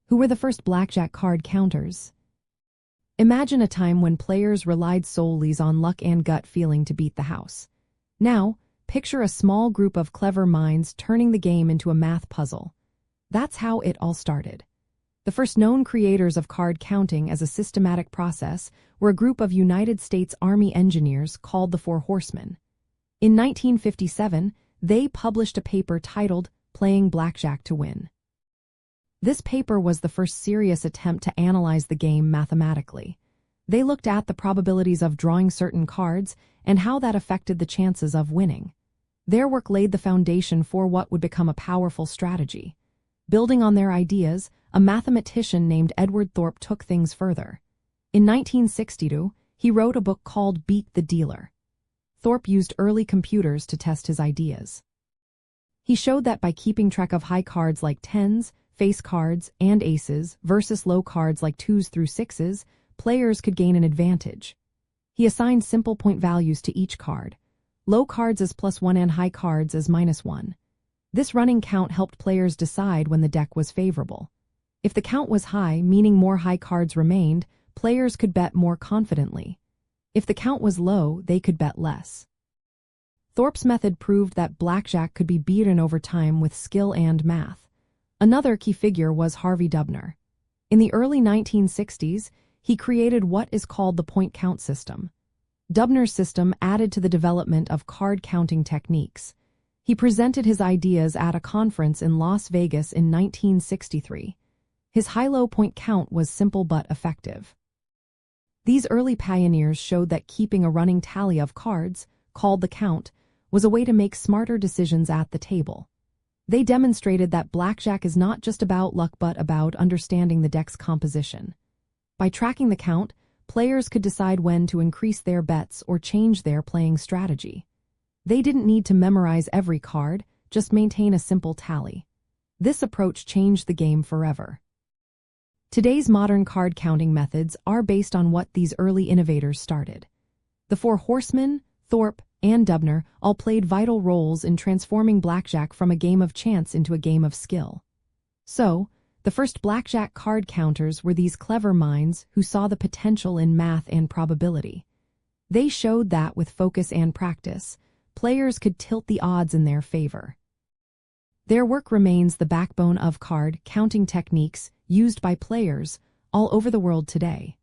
Who were the first blackjack card counters? Imagine a time when players relied solely on luck and gut feeling to beat the house. Now, picture a small group of clever minds turning the game into a math puzzle. That's how it all started. The first known creators of card counting as a systematic process were a group of United States Army engineers called the Four Horsemen. In 1957, they published a paper titled Playing Blackjack to Win. This paper was the first serious attempt to analyze the game mathematically. They looked at the probabilities of drawing certain cards and how that affected the chances of winning. Their work laid the foundation for what would become a powerful strategy. Building on their ideas, a mathematician named Edward Thorpe took things further. In 1962, he wrote a book called Beat the Dealer. Thorpe used early computers to test his ideas. He showed that by keeping track of high cards like tens, face cards, and aces versus low cards like 2s through 6s, players could gain an advantage. He assigned simple point values to each card, low cards as +1 and high cards as -1. This running count helped players decide when the deck was favorable. If the count was high, meaning more high cards remained, players could bet more confidently. If the count was low, they could bet less. Thorpe's method proved that blackjack could be beaten over time with skill and math. Another key figure was Harvey Dubner. In the early 1960s, he created what is called the point count system. Dubner's system added to the development of card counting techniques. He presented his ideas at a conference in Las Vegas in 1963. His high-low point count was simple but effective. These early pioneers showed that keeping a running tally of cards, called the count, was a way to make smarter decisions at the table. They demonstrated that blackjack is not just about luck but about understanding the deck's composition. By tracking the count, players could decide when to increase their bets or change their playing strategy. They didn't need to memorize every card, just maintain a simple tally. This approach changed the game forever. Today's modern card counting methods are based on what these early innovators started. The Four Horsemen, Thorpe, and Dubner all played vital roles in transforming blackjack from a game of chance into a game of skill. So, the first blackjack card counters were these clever minds who saw the potential in math and probability. They showed that with focus and practice, players could tilt the odds in their favor. Their work remains the backbone of card counting techniques used by players all over the world today.